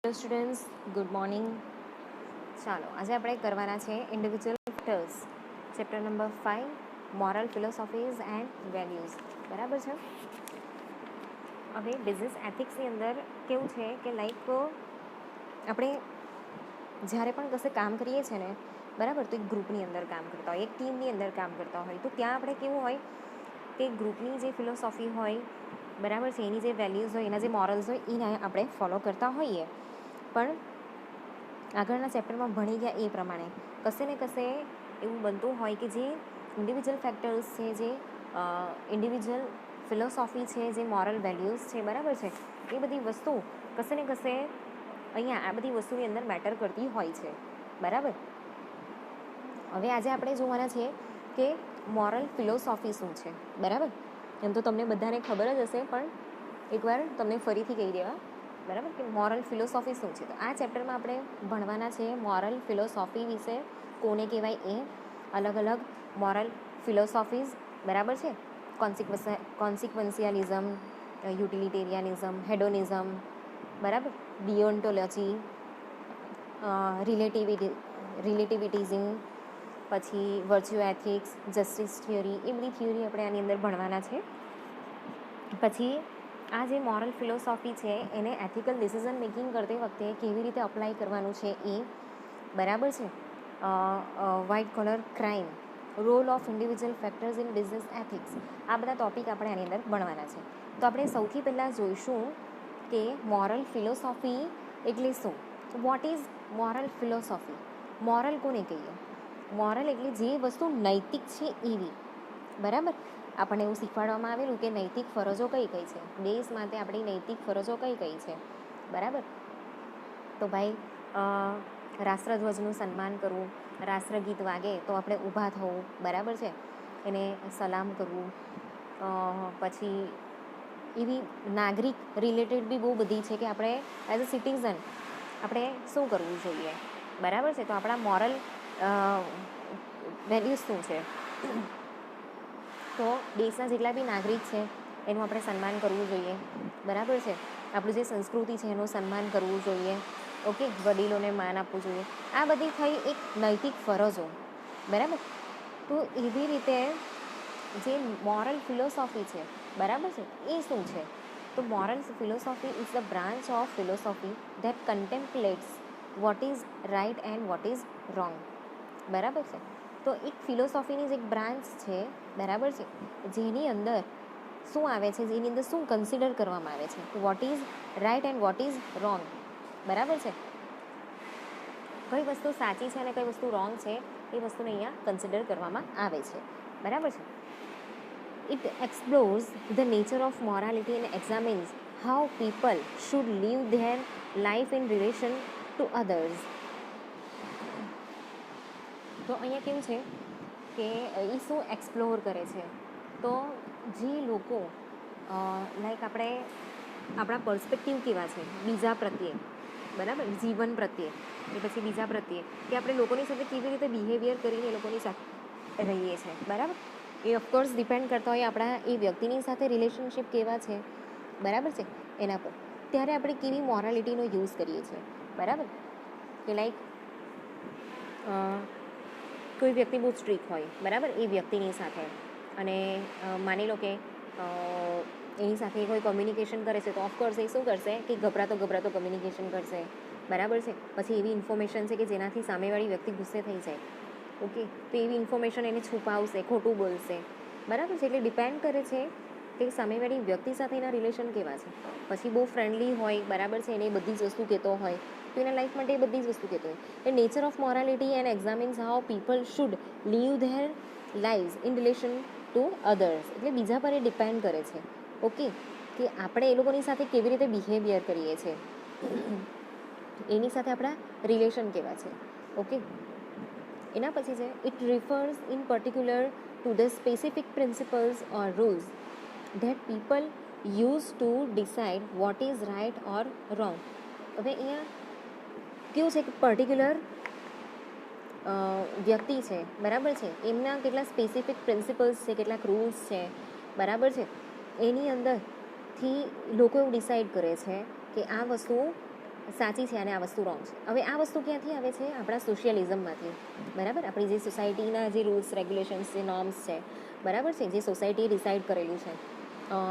Students, good morning. ચાલો આજે આપણે કરવાના છે individual factors, chapter number 5, moral philosophies and values. બરાબર છે. હવે બિઝનેસ એથિક્સની અંદર કેવું છે કે લાઈક આપણે જ્યારે પણ કશે કામ કરીએ છીએ ને, બરાબર, તો એક ગ્રુપની અંદર કામ કરતા હોય, એક ટીમની અંદર કામ કરતા હોય, તો ત્યાં આપણે કેવું હોય કે ગ્રુપની જે ફિલોસોફી હોય, બરાબર છે, એની જે વેલ્યુઝ હોય, એના જે મોરલ્સ હોય, એને આપણે ફોલો કરતા હોઈએ. પણ આગળના ચેપ્ટરમાં ભણી ગયા એ પ્રમાણે કશે ને કશે એવું બનતું હોય કે જે ઇન્ડિવિજ્યુઅલ ફેક્ટર્સ છે, જે ઇન્ડિવિજ્યુઅલ ફિલોસોફી છે, જે મોરલ વેલ્યુઝ છે, બરાબર છે, એ બધી વસ્તુ કશે ને કશે અહીંયા આ બધી વસ્તુની અંદર મેટર કરતી હોય છે. બરાબર. હવે આજે આપણે જોવાના છે કે મોરલ ફિલોસોફી શું છે. બરાબર. એમ તો તમને બધાને ખબર જ હશે, પણ એકવાર તમને ફરીથી કહી દેવા, બરાબર, કે મોરલ ફિલોસોફી શું છે. તો આ ચેપ્ટરમાં આપણે ભણવાના છે મોરલ ફિલોસોફી વિશે, કોને કહેવાય એ, અલગ અલગ મોરલ ફિલોસોફીઝ, બરાબર છે, કોન્સિક્વન્શિયાલિઝમ, યુટિલિટેરિયાનિઝમ, હેડોનિઝમ, બરાબર, ડિયોન્ટોલોજી, રિલેટિવિટીઝમ, પછી વર્ચ્યુ એથિક્સ, જસ્ટિસ થિયરી, એ બધી થિયરી આપણે આની અંદર ભણવાના છે. પછી આ જે મોરલ ફિલોસોફી છે એને એથિકલ ડિસિઝન મેકિંગ કરતી વખતે કેવી રીતે અપ્લાય કરવાનું છે એ, બરાબર છે. White collar crime, role of individual factors in business ethics, આ બધા ટોપિક આપણે આની અંદર ભણવાના છે. તો આપણે સૌથી પહેલાં જોઈશું કે મોરલ ફિલોસોફી એટલે શું. What is moral philosophy? Moral કોને કહીએ? મોરલ એટલે જે વસ્તુ નૈતિક છે એવી. બરાબર. આપણને એવું શીખવાડવામાં આવેલું કે નૈતિક ફરજો કઈ કઈ છે, દેશ માટે આપણી નૈતિક ફરજો કઈ કઈ છે. બરાબર. તો ભાઈ રાષ્ટ્રધ્વજનું સન્માન કરવું, રાષ્ટ્રગીત વાગે તો આપણે ઊભા થવું, બરાબર છે, એને સલામ કરવું. પછી એવી નાગરિક રિલેટેડ બી બહુ બધી છે કે આપણે એઝ અ સિટીઝન આપણે શું કરવું જોઈએ. બરાબર છે. તો આપણા મોરલ વેલ્યુઝ શું છે? તો દેશના જેટલા બી નાગરિક છે એનું આપણે સન્માન કરવું જોઈએ. બરાબર છે. આપણું જે સંસ્કૃતિ છે એનું સન્માન કરવું જોઈએ. ઓકે. વડીલોને માન આપવું જોઈએ. આ બધી થઈ એક નૈતિક ફરજો. બરાબર. તો એવી રીતે જે મોરલ ફિલોસોફી છે, બરાબર છે, એ શું છે? તો moral philosophy is the branch of philosophy that contemplates what is right and what is wrong. બરાબર છે. તો એક ફિલોસોફીની જ એક બ્રાન્ચ છે, બરાબર છે, જેની અંદર શું આવે છે, જેની અંદર શું કન્સિડર કરવામાં આવે છે, what is right and what is wrong. બરાબર છે. કઈ વસ્તુ સાચી છે અને કઈ વસ્તુ રોંગ છે એ વસ્તુને અહીંયા કન્સિડર કરવામાં આવે છે. બરાબર છે. It explores the nature of morality and examines how people should live their life in relation to others. તો અહીંયા કેવું છે કે એ શું એક્સપ્લોર કરે છે? તો જે લોકો લાઈક આપણે આપણા પર્સપેક્ટિવ કેવા છે બીજા પ્રત્યે, બરાબર, જીવન પ્રત્યે કે પછી બીજા પ્રત્યે, કે આપણે લોકોની સાથે કેવી રીતે બિહેવિયર કરીને એ લોકોની સાથે રહીએ છીએ. બરાબર. એ ઓફકોર્સ ડિપેન્ડ કરતા હોય આપણા એ વ્યક્તિની સાથે રિલેશનશિપ કેવા છે, બરાબર છે, એના પર. ત્યારે આપણે કેવી મોરાલિટીનો યુઝ કરીએ છીએ. બરાબર. કે લાઈક કોઈ વ્યક્તિ બહુ સ્ટ્રીક હોય, બરાબર, એ વ્યક્તિની સાથે, અને માની લો કે એની સાથે કોઈ કમ્યુનિકેશન કરે છે તો ઓફકોર્સ એ શું કરશે કે ગભરાતો કમ્યુનિકેશન કરશે. બરાબર છે. પછી એવી ઇન્ફોર્મેશન છે કે જેનાથી સામેવાળી વ્યક્તિ ગુસ્સે થઈ જાય. ઓકે. તો એવી ઇન્ફોર્મેશન એને છુપાવશે, ખોટું બોલશે. બરાબર છે. એટલે ડિપેન્ડ કરે છે કે સામેવાળી વ્યક્તિ સાથે એના રિલેશન કેવા છે. પછી બહુ ફ્રેન્ડલી હોય, બરાબર છે, એને એ બધી જ વસ્તુ કહેતો હોય, તો એના લાઈફ માટે એ બધી જ વસ્તુ કહેતો હોય. એ nature of morality and examines how people should live their lives in relation to others. એટલે બીજા પર એ ડિપેન્ડ કરે છે. ઓકે. કે આપણે એ લોકોની સાથે કેવી રીતે બિહેવિયર કરીએ છીએ, એની સાથે આપણા રિલેશન કેવા છે. ઓકે. એના પછી છે it refers in particular to the specific principles or rules that people use to decide what is right or wrong. હવે અહીંયા કેવું છે કે પર્ટિક્યુલર વ્યક્તિ છે, બરાબર છે, એમના કેટલા સ્પેસિફિક પ્રિન્સિપલ્સ છે, કેટલાક રૂલ્સ છે, બરાબર છે, એની અંદરથી લોકો એવું ડિસાઇડ કરે છે કે આ વસ્તુ સાચી છે અને આ વસ્તુ રોંગ છે. હવે આ વસ્તુ ક્યાંથી આવે છે? આપણા સોશિયલિઝમમાંથી, બરાબર. આપણી જે સોસાયટીના જે રૂલ્સ રેગ્યુલેશન્સ જે નોર્મ્સ છે, બરાબર છે, જે સોસાયટીએ ડિસાઇડ કરેલું છે.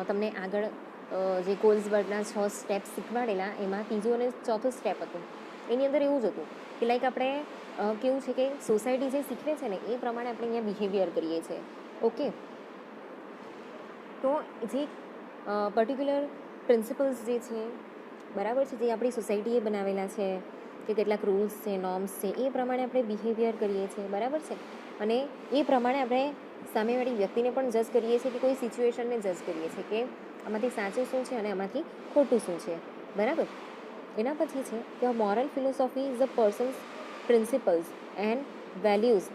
તમને આગળ જે કોલ્સબર્ગના 6 સ્ટેપ્સ શીખવાડેલા એમાં ત્રીજું અને ચોથું સ્ટેપ હતું. એની અંદર એવું જ હતું કે લાઈક આપણે કેવું છે કે સોસાયટી જે શીખવે છે ને એ પ્રમાણે આપણે અહીંયા બિહેવિયર કરીએ છીએ. ઓકે, તો જે પર્ટિક્યુલર પ્રિન્સિપલ્સ જે છે, બરાબર છે, જે આપણી સોસાયટીએ બનાવેલા છે કે કેટલાક રૂલ્સ છે, નોર્મ્સ છે, એ પ્રમાણે આપણે બિહેવિયર કરીએ છીએ, બરાબર છે. અને એ પ્રમાણે આપણે સામેવાળી વ્યક્તિને પણ જજ કરીએ છીએ કે કોઈ સિચ્યુએશનને જજ કરીએ છીએ કે આમાંથી સાચું શું છે અને આમાંથી ખોટું શું છે, બરાબર. એના પછી છે કે moral philosophy is a persons principles and values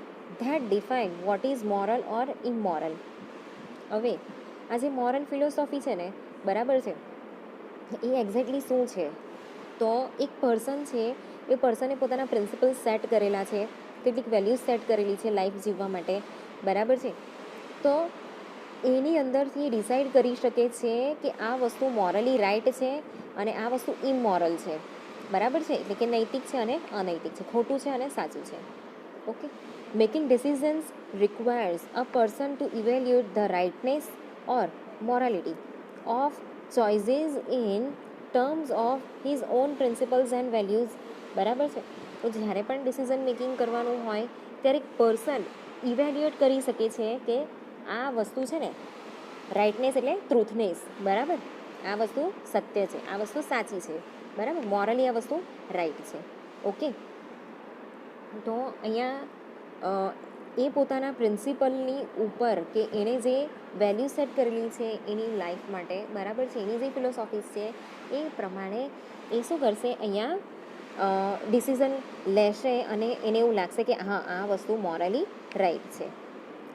that define what is moral or immoral. હવે આ જે મોરલ ફિલોસોફી છે ને, બરાબર છે, એ એક્ઝેક્ટલી શું છે? તો એક પર્સન છે, એ પર્સને પોતાના પ્રિન્સિપલ્સ સેટ કરેલા છે, કેટલીક વેલ્યુઝ સેટ કરેલી છે લાઈફ જીવવા માટે, બરાબર છે. તો એની અંદરથી ડિસાઇડ કરી શકે છે કે આ વસ્તુ મોરલી રાઇટ છે અને આ વસ્તુ ઇમોરલ છે, બરાબર છે. એટલે કે નૈતિક છે અને અનૈતિક છે, ખોટું છે અને સાચું છે. Okay, making decisions requires a person to evaluate the rightness or morality of choices in terms of his own principles and values, બરાબર છે. તો જ્યારે પણ ડિસિઝન મેકિંગ કરવાનું હોય ત્યારે એક પર્સન ઇવેલ્યુએટ કરી શકે છે કે આ વસ્તુ છે ને, રાઇટનેસ એટલે ટ્રુથનેસ, બરાબર, આ વસ્તુ સત્ય છે, આ વસ્તુ સાચી છે, બરાબર, મોરલી આ વસ્તુ રાઈટ છે. ઓકે, તો અહીંયા એ પોતાના પ્રિન્સિપલની ઉપર કે એણે જે વેલ્યુ સેટ કરેલી છે એની લાઈફ માટે, બરાબર છે, એની જે ફિલોસોફીસ છે એ પ્રમાણે એ શું કરશે? અહીંયા ડિસિઝન લેશે અને એને એવું લાગશે કે હા, આ વસ્તુ મોરલી રાઈટ છે.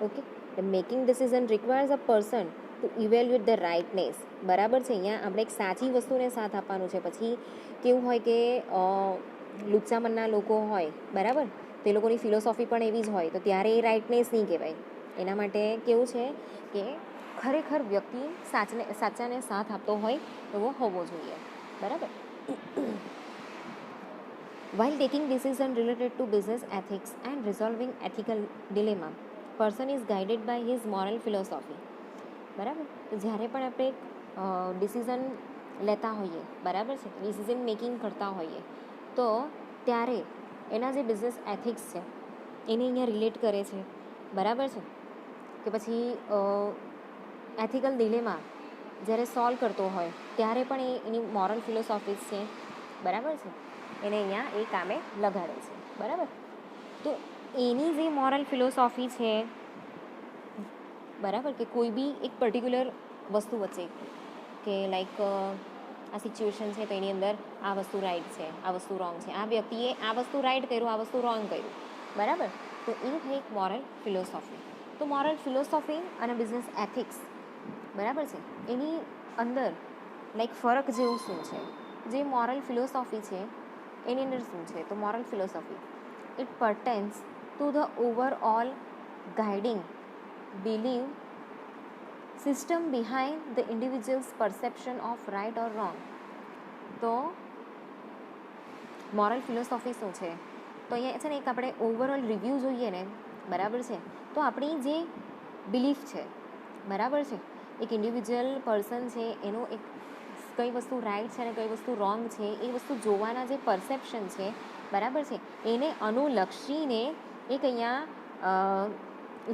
Okay, making decision requires a person to evaluate the rightness, બરાબર છે. અહીંયા આપણે એક સાચી વસ્તુને સાથ આપવાનું છે. પછી કેવું હોય કે લુચ્ચામણના લોકો હોય, બરાબર, તે લોકોની ફિલોસોફી પણ એવી જ હોય, તો ત્યારે એ રાઇટનેસ નહીં કહેવાય. એના માટે કેવું છે કે ખરેખર વ્યક્તિ સાચાને સાથ આપતો હોય એવો હોવો જોઈએ, બરાબર. While taking decision related to business ethics and resolving ethical dilemma, person is guided by his moral philosophy, બરાબર. તો જ્યારે પણ આપણે ડિસિઝન લેતા હોઈએ, બરાબર છે, ડિસિઝન મેકિંગ કરતા હોઈએ, તો ત્યારે એના જે બિઝનેસ એથિક્સ છે એને અહીંયા રિલેટ કરે છે, બરાબર છે. કે પછી એથિકલ ડિલેમા જ્યારે સોલ્વ કરતો હોય ત્યારે પણ એની મોરલ ફિલોસોફીસ છે, બરાબર છે, એને અહીંયા એ કામે લગાડે છે, બરાબર. તો એની જે મોરલ ફિલોસોફી છે, બરાબર, કે કોઈ બી એક પર્ટિક્યુલર વસ્તુ વચ્ચે કે લાઈક આ સિચ્યુએશન છે તો એની અંદર આ વસ્તુ રાઈટ છે, આ વસ્તુ રોંગ છે, આ વ્યક્તિએ આ વસ્તુ રાઈટ કર્યું, આ વસ્તુ રોંગ કર્યું, બરાબર. તો એ થઈ એક મોરલ ફિલોસોફી. તો મોરલ ફિલોસોફી અને બિઝનેસ એથિક્સ, બરાબર છે, એની અંદર લાઈક ફરક જેવું શું છે? જે મોરલ ફિલોસોફી છે એની અંદર શું છે? તો moral philosophy it pertains to the overall guiding belief system behind the individual's perception of right or wrong. તો મોરલ ફિલોસોફી શું છે? તો અહીંયા છે ને એક આપણે ઓવરઓલ રિવ્યૂ જોઈએ ને, બરાબર છે, તો આપણી જે બિલીફ છે, બરાબર છે, એક ઇન્ડિવિજ્યુઅલ પર્સન છે એનો એક કઈ વસ્તુ રાઈટ છે અને કઈ વસ્તુ રોંગ છે એ વસ્તુ જોવાના જે પરસેપ્શન છે, બરાબર છે, એને અનુલક્ષીને એક અહીંયા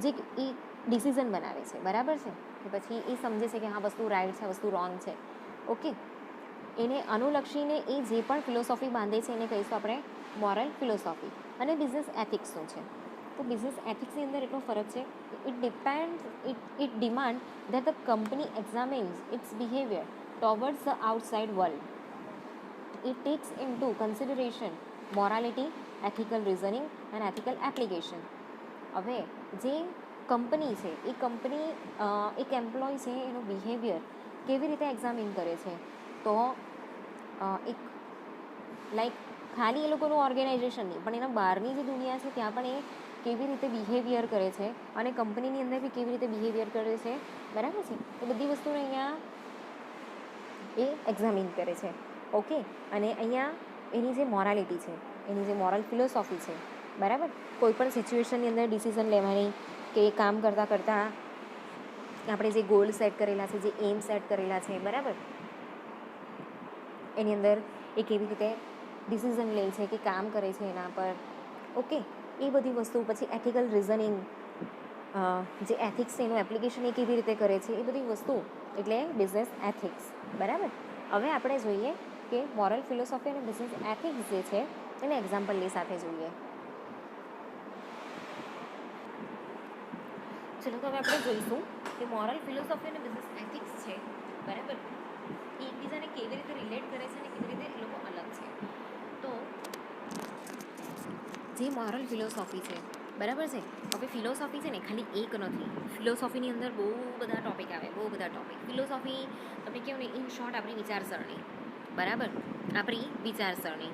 જે એ ડિસિઝન બનાવે છે, બરાબર છે, કે પછી એ સમજે છે કે હા વસ્તુ રાઈટ છે, વસ્તુ રોંગ છે. ઓકે, એને અનુલક્ષીને એ જે પણ ફિલોસોફી બાંધે છે એને કહીશું આપણે મોરલ ફિલોસોફી. અને બિઝનેસ એથિક્સ શું છે? તો બિઝનેસ એથિક્સની અંદર એટલો ફરક છે, it demand that the company examines its behavior towards the outside world. It takes into consideration morality, ethical reasoning and ethical application. હવે જે કંપની છે એ કંપની એક એમ્પ્લોય છે એનો બિહેવિયર કેવી રીતે એક્ઝામિન કરે છે? તો એક લાઈક ખાલી એ લોકોનું ઓર્ગેનાઇઝેશન નહીં પણ એના બહારની જે દુનિયા છે ત્યાં પણ એ કેવી રીતે બિહેવિયર કરે છે અને કંપનીની અંદર બી કેવી રીતે બિહેવિયર કરે છે, બરાબર છે, એ બધી વસ્તુને અહીંયા એ એક્ઝામિન કરે છે. ઓકે, અને અહીંયા એની જે મોરાલિટી છે, એની જે મોરલ ફિલોસોફી છે, બરાબર, કોઈ પણ સિચ્યુએશનની અંદર ડિસિઝન લેવાની કે કામ કરતાં કરતાં આપણે જે ગોલ સેટ કરેલા છે, જે એમ સેટ કરેલા છે, બરાબર, એની અંદર એ કેવી રીતે ડિસિઝન લે છે કે કામ કરે છે એના પર, ઓકે, એ બધી વસ્તુ, પછી એથિકલ રિઝનિંગ, જે એથિક્સ છે એનું એપ્લિકેશન એ કેવી રીતે કરે છે, એ બધી વસ્તુ એટલે બિઝનેસ એથિક્સ, બરાબર. હવે આપણે જોઈએ કે મોરલ ફિલોસોફી અને બિઝનેસ એથિક્સ જે છે એને એક્ઝામ્પલની સાથે જોઈએ. ચલો તો હવે આપણે જોઈશું કે મોરલ ફિલોસોફી અને બિઝનેસ એથિક્સ છે, બરાબર, એ એકબીજાને કેવી રીતે રિલેટ કરે છે અને કેવી રીતે એ લોકો અલગ છે. તો જે મોરલ ફિલોસોફી છે, બરાબર છે, હવે ફિલોસોફી છે ને ખાલી એક નથી. ફિલોસોફીની અંદર બહુ બધા ટોપિક આવે, બહુ બધા ટોપિક. ફિલોસોફી તમે કહો ને ઇન શોર્ટ આપણી વિચારસરણી, બરાબર, આપણી વિચારસરણી,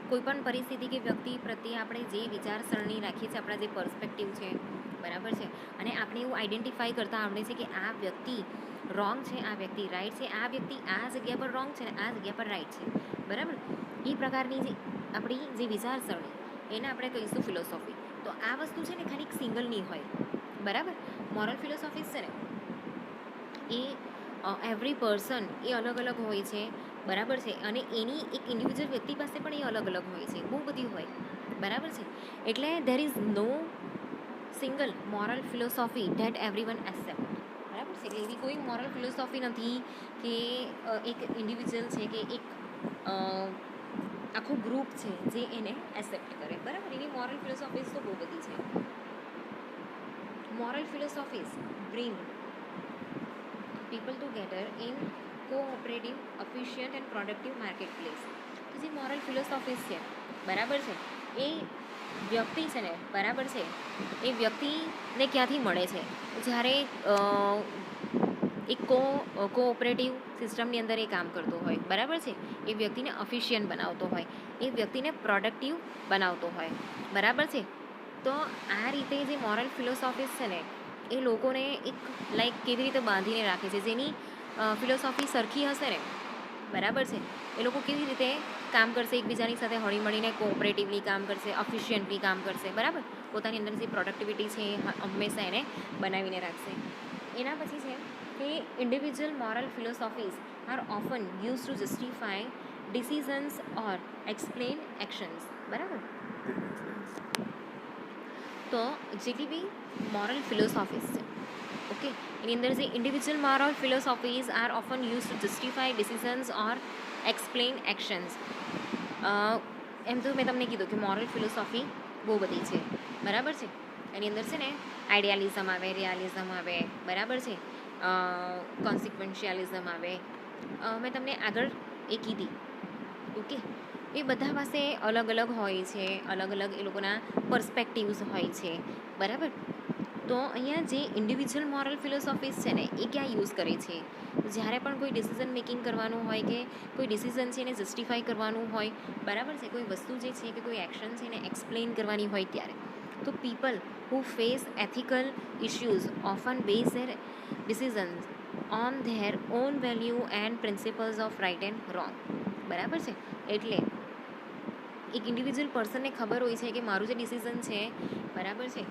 કોઈ પણ પરિસ્થિતિ કે વ્યક્તિ પ્રત્યે આપણે જે વિચારસરણી રાખીએ છીએ, આપણા જે પર્સપેક્ટિવ છે, બરાબર છે, અને આપણે એવું આઈડેન્ટિફાઈ કરતા આવડે છે કે આ વ્યક્તિ રોંગ છે, આ વ્યક્તિ રાઈટ છે, આ વ્યક્તિ આ જગ્યા પર રોંગ છે ને આ જગ્યા પર રાઈટ છે, બરાબર, એ પ્રકારની જે આપણી જે વિચારસરણી એને આપણે કહીશું ફિલોસોફી. તો આ વસ્તુ છે ને ખાલી એક સિંગલ નહીં હોય, બરાબર. મોરલ ફિલોસોફીસ છે ને એ એવરી પર્સન એ અલગ અલગ હોય છે, બરાબર છે, અને એની એક ઇન્ડિવિજ્યુઅલ વ્યક્તિ પાસે પણ એ અલગ અલગ હોય છે, બહુ બધી હોય, બરાબર છે. એટલે there is no single moral philosophy that everyone accept, બરાબર છે. એટલે એવી કોઈ મોરલ ફિલોસોફી નથી કે એક ઇન્ડિવિજ્યુઅલ છે કે એક આખું ગ્રુપ છે જે એને એક્સેપ્ટ કરે, બરાબર. એની મોરલ ફિલોસોફીઝ તો બહુ બધી છે. Moral philosophies bring people together in cooperative, efficient and productive marketplace. તો જે મોરલ ફિલોસોફીસ છે, બરાબર છે, એ વ્યક્તિ છે ને, બરાબર છે, એ વ્યક્તિને ક્યાંથી મળે છે, જ્યારે એક કોઓપરેટિવ સિસ્ટમની અંદર એ કામ કરતો હોય, બરાબર છે, એ વ્યક્તિને અફિશિયન્ટ બનાવતો હોય, એ વ્યક્તિને પ્રોડક્ટિવ બનાવતો હોય, બરાબર છે. તો આ રીતે જે મોરલ ફિલોસોફીસ છે ને એ લોકોને એક લાઈક કેવી રીતે બાંધીને રાખે છે, જેની ફિલોસોફી સરખી હશે ને, બરાબર છે, એ લોકો કેવી રીતે કામ કરશે, એકબીજાની સાથે હળીમળીને કોઓપરેટિવલી કામ કરશે, અફિશિયન્ટલી કામ કરશે, બરાબર, પોતાની અંદર જે પ્રોડક્ટિવિટી છે એ હંમેશા એને બનાવીને રાખશે. એના પછી છે કે individual moral philosophies are often use to justify decisions or explain actions, બરાબર. તો જેટલી બી મોરલ ફિલોસોફીઝ છે, ઓકે, એની અંદર જે individual moral philosophies are often use to justify decisions or explain actions. એમ તો મેં તમને કીધું કે મોરલ ફિલોસોફી બહુ બધી છે, બરાબર છે. એની અંદર છે ને આઈડિયાલિઝમ આવે, રિયાલિઝમ આવે, બરાબર છે, કોન્સિક્વન્શિયાલિઝમ આવે, મેં તમને આગળ એ કીધી, ઓકે. એ બધા પાસે અલગ અલગ હોય છે, અલગ અલગ એ લોકોના પર્સપેક્ટિવ્સ હોય છે, બરાબર. તો અહીંયા જે ઇન્ડિવિજ્યુઅલ મોરલ ફિલોસોફીસ છે ને એ ક્યાં યુઝ કરે છે, જ્યારે પણ કોઈ ડિસિઝન મેકિંગ કરવાનું હોય કે કોઈ ડિસિઝન છે એને જસ્ટિફાઈ કરવાનું હોય, બરાબર છે, કોઈ વસ્તુ જે છે કે કોઈ એક્શન છે એને એક્સપ્લેન કરવાની હોય ત્યારે. તો people who face ethical issues often base their decisions on their own value and principles of right and wrong, બરાબર છે. એટલે એક ઇન્ડિવિજ્યુઅલ પર્સનને ખબર હોય છે કે મારું જે ડિસિઝન છે, બરાબર છે,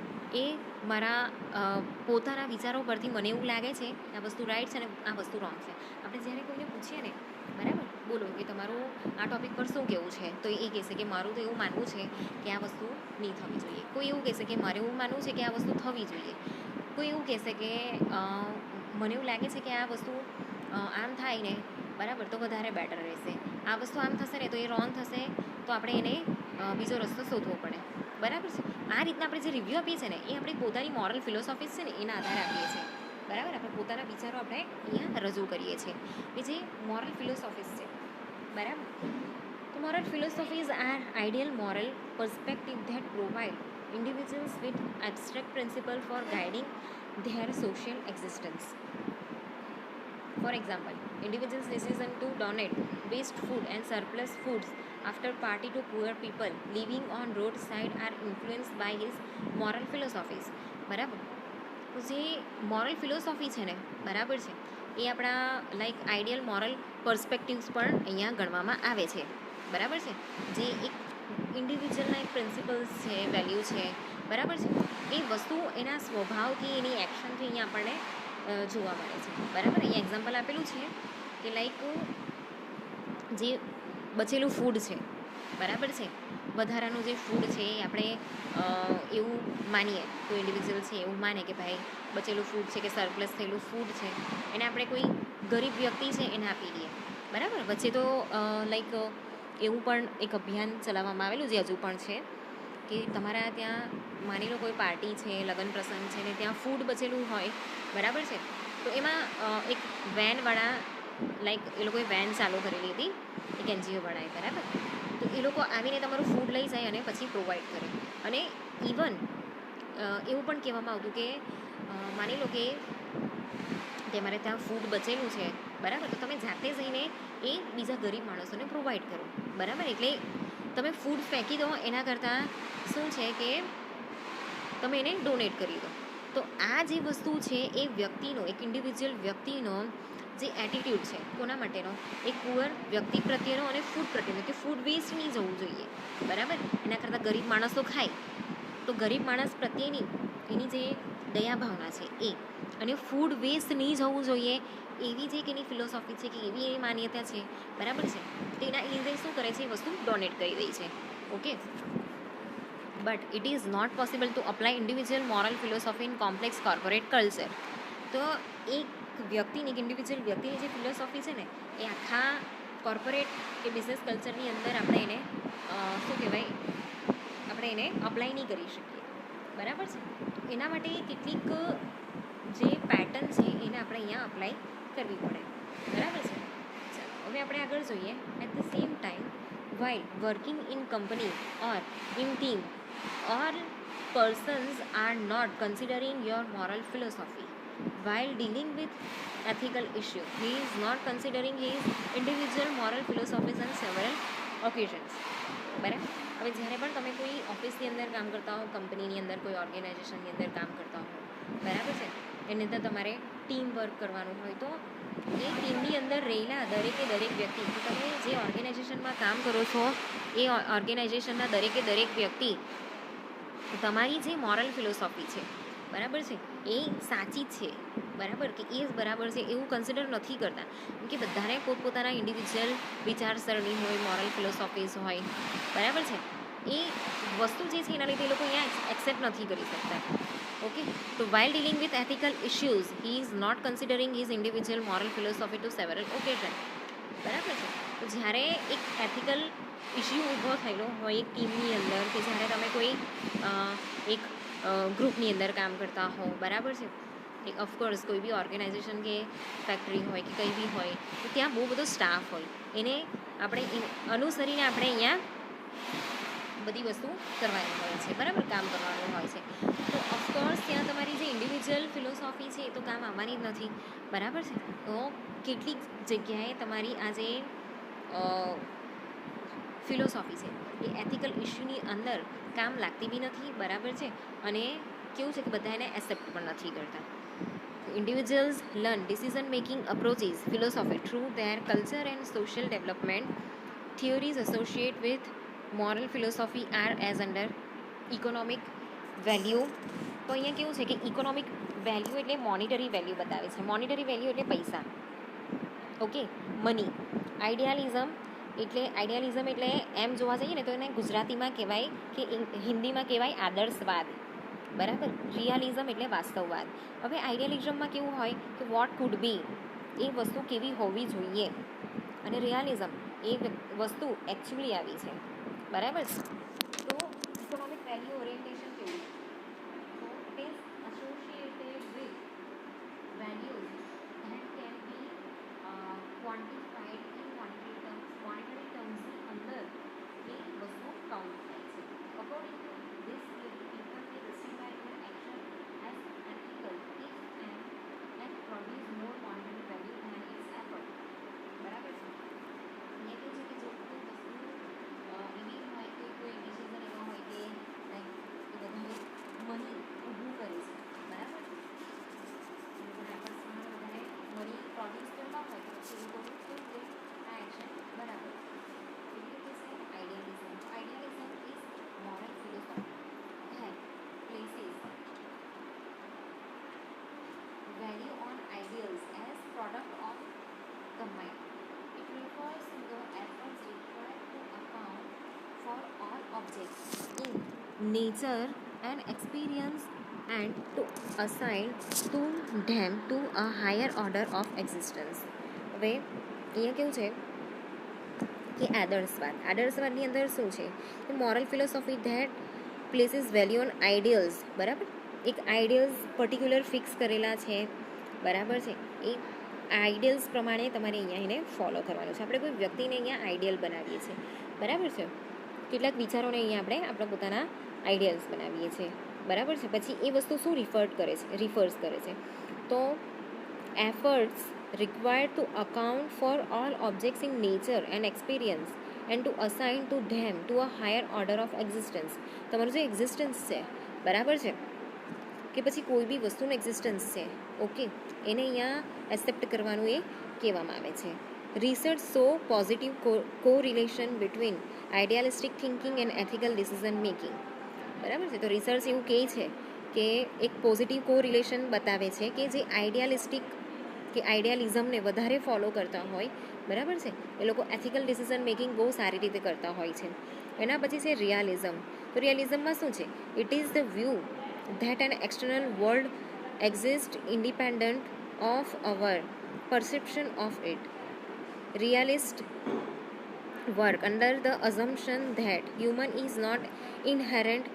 એ મારા પોતાના વિચારો પરથી મને એવું લાગે છે આ વસ્તુ રાઈટ છે ને આ વસ્તુ રોંગ છે. આપણે જ્યારે કોઈને પૂછીએ ને, બરાબર, બોલો કે તમારું આ ટૉપિક પર શું કહેવું છે, તો એ કહેશે કે મારું તો એવું માનવું છે કે આ વસ્તુ નહીં થવી જોઈએ. કોઈ એવું કહેશે કે મારે એવું માનવું છે કે આ વસ્તુ થવી જોઈએ. કોઈ એવું કહેશે કે મને એવું લાગે છે કે આ વસ્તુ આમ થાય ને, બરાબર, તો વધારે બેટર રહેશે. આ વસ્તુ આમ થશે ને તો એ રોંગ થશે, તો આપણે એને બીજો રસ્તો શોધવો પડે, બરાબર છે. આ રીતના આપણે જે રિવ્યૂ આપીએ છીએ ને એ આપણી પોતાની મોરલ ફિલોસોફીસ છે ને એના આધારે આપીએ છીએ, બરાબર. આપણે પોતાના વિચારો આપણે અહીંયા રજૂ કરીએ છીએ કે જે મોરલ ફિલોસોફીસ છે, બરાબર. તો moral philosophies are ideal moral perspective that provide individuals with abstract principle for guiding their social existence. For example, individuals' decision to donate waste food and surplus foods after party to poor people living on roadside are influenced by his moral philosophies. બરાબર. તો જે moral philosophy છે ને, બરાબર છે, એ આપણા like ideal moral perspectives પણ અહીંયા ગણવામાં આવે છે, બરાબર છે. જે એક ઇન્ડિવિજ્યુઅલના એક પ્રિન્સિપલ્સ છે, વેલ્યુ છે, બરાબર છે, એ વસ્તુ એના સ્વભાવથી એની એક્શનથી અહીંયા આપણને જોવા મળે છે. બરાબર, અહીંયા એક્ઝામ્પલ આપેલું છે કે લાઈક જે બચેલું ફૂડ છે, બરાબર છે, વધારાનું જે ફૂડ છે એ આપણે એવું માનીએ, કોઈ ઇન્ડિવિજ્યુઅલ છે એવું માને કે ભાઈ બચેલું ફૂડ છે કે સરપ્લસ થયેલું ફૂડ છે એને આપણે કોઈ ગરીબ વ્યક્તિ છે એને આપી દઈએ. બરાબર, વચ્ચે તો લાઈક એવું પણ એક અભિયાન ચલાવવામાં આવેલું જે હજુ પણ છે કે તમારા ત્યાં માની લો કોઈ પાર્ટી છે, લગ્ન પ્રસંગ છે ને ત્યાં ફૂડ બચેલું હોય, બરાબર છે, તો એમાં એક વેનવાળા લાઈક એ લોકોએ વેન ચાલુ કરેલી હતી એક NGO વાળાએ, બરાબર, તો એ લોકો આવીને તમારું ફૂડ લઈ જાય અને પછી પ્રોવાઈડ કરે. અને ઇવન એવું પણ કહેવામાં આવતું કે માની લો કે તમારે ત્યાં ફૂડ બચેલું છે, બરાબર, તો તમે જાતે જઈને એ બીજા ગરીબ માણસોને પ્રોવાઈડ કરો. બરાબર, એટલે તમે ફૂડ ફેંકી દો એના કરતાં શું છે કે તમે એને ડોનેટ કરી દો. તો આ જે વસ્તુ છે એ વ્યક્તિનો, એક ઇન્ડિવિજ્યુઅલ વ્યક્તિનો જે એટીટ્યૂડ છે કોના માટેનો, એક પુઅર વ્યક્તિ પ્રત્યેનો અને ફૂડ પ્રત્યેનો, કે ફૂડ વેસ્ટ નહીં જવું જોઈએ. બરાબર, એના કરતાં ગરીબ માણસો ખાય તો ગરીબ માણસ પ્રત્યેની એની જે દયા ભાવના છે એ, અને ફૂડ વેસ્ટ નહીં જવું જોઈએ એવી જે એની ફિલોસોફી છે કે એવી એની માન્યતા છે, બરાબર છે, તો એના લીધે શું કરે છે, એ વસ્તુ ડોનેટ કરી દે છે. Okay, but it is not possible to apply individual moral philosophy in complex corporate culture. તો એક વ્યક્તિની, એક ઇન્ડિવિજ્યુઅલ વ્યક્તિની જે ફિલોસોફી છે ને એ આખા કોર્પોરેટ કે બિઝનેસ કલ્ચરની અંદર આપણે એને શું કહેવાય, આપણે એને અપ્લાય નહીં કરી શકીએ. બરાબર છે, એના માટે કેટલીક જે પેટર્ન છે એને આપણે અહીંયા અપ્લાય કરવી પડે. બરાબર છે. ચાલો હવે આપણે આગળ જોઈએ. At the same time while working in company or in team, all persons are not considering your moral philosophy while dealing with ethical issue. He is not considering his individual moral philosophies on several occasions. બરાબર, હવે જ્યારે પણ તમે કોઈ ઓફિસની અંદર કામ કરતા હો, કંપનીની અંદર, કોઈ ઓર્ગેનાઇઝેશનની અંદર કામ કરતા હો, બરાબર છે, એની અંદર તમારે ટીમ વર્ક કરવાનું હોય તો એ ટીમની અંદર રહેલા દરેકે દરેક વ્યક્તિ, તમે જે ઓર્ગેનાઇઝેશનમાં કામ કરો છો એ ઓર્ગેનાઇઝેશનના દરેકે દરેક વ્યક્તિ તમારી જે મોરલ ફિલોસોફી છે, બરાબર છે, એ સાચી જ છે, બરાબર, કે એ જ બરાબર છે એવું કન્સિડર નથી કરતા. કેમ કે બધાને પોતપોતાના ઇન્ડિવિજ્યુઅલ વિચારસરણી હોય, મોરલ ફિલોસોફીઝ હોય, બરાબર છે, એ વસ્તુ જે છે એના લીધે એ લોકો અહીંયા એક્સેપ્ટ નથી કરી શકતા. ઓકે, તો while dealing with ethical issues, he is not considering his individual moral philosophy to several occasions. બરાબર છે, તો જ્યારે એક એથિકલ ઇશ્યુ ઊભો થયેલો હોય એક ટીમની અંદર, કે જ્યારે તમે કોઈ એક ગ્રુપની અંદર કામ કરતા હો, બરાબર છે, એક ઓફકોર્સ કોઈ બી ઓર્ગેનાઇઝેશન કે ફેક્ટરી હોય કે કંઈ બી હોય તો ત્યાં બહુ બધો સ્ટાફ હોય, એને આપણે અનુસરીને આપણે અહીંયા બધી વસ્તુ કરવાની હોય છે, બરાબર, કામ કરવાનું હોય છે. તો ઓફકોર્સ ત્યાં તમારી જે ઇન્ડિવિજ્યુઅલ ફિલોસોફી છે એ તો કામ આવવાની જ નથી, બરાબર છે. તો કેટલીક જગ્યાએ તમારી આ જે ફિલોસોફી છે એ એથિકલ ઇશ્યુની અંદર કામ લાગતી બી નથી, બરાબર છે, અને કેવું છે કે બધા એને એક્સેપ્ટ પણ નથી કરતા. Individuals learn decision making approaches philosophy through their culture and social development. Theories associated with moral philosophy are as under economic value. તો અહીંયા કેવું છે કે ઇકોનોમિક વેલ્યુ એટલે મોનિટરી વેલ્યુ બતાવે છે. મોનિટરી વેલ્યુ એટલે પૈસા, ઓકે, મની. આઈડિયાલિઝમ એટલે એમ જોવા જઈએ ને તો એને ગુજરાતીમાં કહેવાય કે હિન્દીમાં કહેવાય આદર્શવાદ, બરાબર. રિયાલિઝમ એટલે વાસ્તવવાદ. હવે આઈડિયાલિઝમમાં કેવું હોય કે વોટ કુડ બી, એ વસ્તુ કેવી હોવી જોઈએ, અને રિયાલિઝમ એ વસ્તુ એકચ્યુઅલી આવી છે, બરાબર. તો ઇકોનોમિક વેલ્યુ ઓરિએન્ટેશન કેવું, તો it is associated with values that can be quantified in monetary ટર્મ્સની અંદર એ વસ્તુ કાઉન્ટ થાય છે. According to this theory, people may justify their action as ethical if an act produce more monetary value than its effort. બરાબર છે. અહીંયા કેવું છે કે જો કોઈ વસ્તુ એવી હોય કે કોઈ ડિસિઝન એવા હોય કે લાઈક કે વધારે મની ઊભું કરે છે, બરાબર, એફર્ટ્સમાં વધારે મની પ્રોડ્યુસ કરવા હોય તો પછી એ લોકોનું કેવું કે આ એક્શન બરાબર. એવી રીતે objects in nature and experience and to assign to them to a higher order of existence. હવે અહીંયા કેવું છે કે આદર્શવાદની અંદર શું છે કે moral philosophy that places value on ideals, બરાબર, એક આઈડિયલ્સ પર્ટિક્યુલર ફિક્સ કરેલા છે, બરાબર છે, એ આઈડિયલ્સ પ્રમાણે તમારે અહીંયા એને ફોલો કરવાનું છે. આપણે કોઈ વ્યક્તિને અહીંયા આઈડિયલ બનાવીએ છીએ, બરાબર છે, કેટલાક વિચારોને અહીંયા આપણે આપણા પોતાના આઈડિયલ્સ બનાવીએ છીએ, બરાબર છે. પછી એ વસ્તુ શું રિફર્સ કરે છે તો efforts required to account for all objects in nature and experience and to assign to them to a higher order of existence. તમારું જે એક્ઝિસ્ટન્સ છે, બરાબર છે, કે પછી કોઈ બી વસ્તુનું એક્ઝિસ્ટન્સ છે, ઓકે, એને અહીંયા એક્સેપ્ટ કરવાનું એ કહેવામાં આવે છે. Research so positive correlation between idealistic thinking and ethical decision making, બરાબર છે. તો રિસર્ચ એવું કહે છે કે એક પોઝિટિવ કો રિલેશન બતાવે છે કે જે આઈડિયાલિઝમને વધારે ફોલો કરતા હોય, બરાબર છે, એ લોકો એથિકલ ડિસિઝન મેકિંગ બહુ સારી રીતે કરતા હોય છે. એના પછી છે રિયાલિઝમ. તો રિયાલિઝમમાં શું છે? It is the view that an external world exist independent of our perception of it. Realist work under the assumption that human is not inherent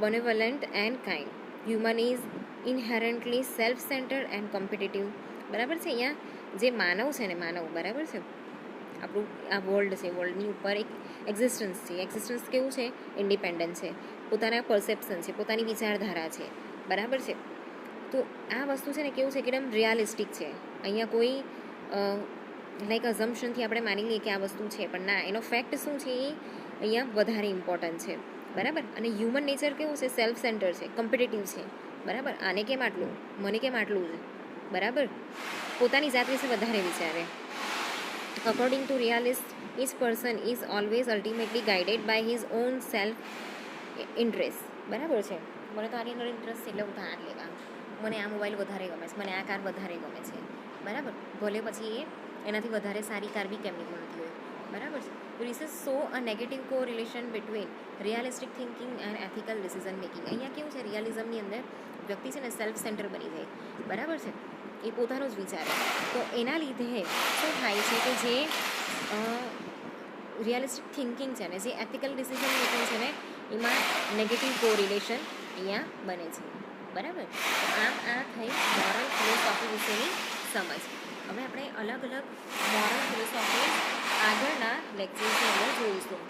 benevolent and kind. Human is inherently self-centered and competitive. બરાબર છે. અહીંયા જે માનવ છે ને, બરાબર છે, આપણું આ વર્લ્ડ છે, વર્લ્ડની ઉપર એક એક્ઝિસ્ટન્સ છે. એક્ઝિસ્ટન્સ કેવું છે? ઇન્ડિપેન્ડન્ટ છે, પોતાના પરસેપ્શન છે, પોતાની વિચારધારા છે, બરાબર છે. તો આ વસ્તુ છે ને કેવું છે કે એકદમ રિયાલિસ્ટિક છે. અહીંયા કોઈ લાઈક અઝમ્પશનથી આપણે માની લઈએ કે આ વસ્તુ છે, પણ ના, એનો ફેક્ટ શું છે એ અહીંયા વધારે ઇમ્પોર્ટન્ટ છે, બરાબર. અને હ્યુમન નેચર કેવું છે? સેલ્ફ સેન્ટર છે, કોમ્પિટિટિવ છે, બરાબર. આને કેમ આટલું, મને કેમ આટલું છે, બરાબર, પોતાની જાત વિશે વધારે વિચારે. According to realist, each person is always ultimately guided by his own self interest, બરાબર છે. મને તો આની અંદર ઇન્ટરેસ્ટ છે એટલે હું આ લેવા, મને આ મોબાઈલ વધારે ગમે છે, મને આ કાર વધારે ગમે છે, બરાબર, ભલે પછી એ એનાથી વધારે સારી કાર બી કેમ નહીં મળતી હોય, બરાબર છે. રિસર્ચ સો અ નેગેટિવ કો relation between realistic thinking and ethical decision making. અહીંયા કેવું છે? રિયાલિઝમની અંદર વ્યક્તિ છે ને સેલ્ફ સેન્ટર બની જાય, બરાબર છે, એ પોતાનો જ વિચારે. તો એના લીધે શું થાય છે કે જે રિયાલિસ્ટિક થિંકિંગ છે ને, જે એથિકલ ડિસિઝન મેકિંગ છે ને, એમાં નેગેટિવ કો રિલેશન અહીંયા બને છે, બરાબર. આમ આ થઈ મોરલ ફિલોસોફી વિશેની સમજ. હવે આપણે અલગ અલગ મોરલ ફિલોસોફી આગળના લેક્ચર્સની અંદર જોઈશું.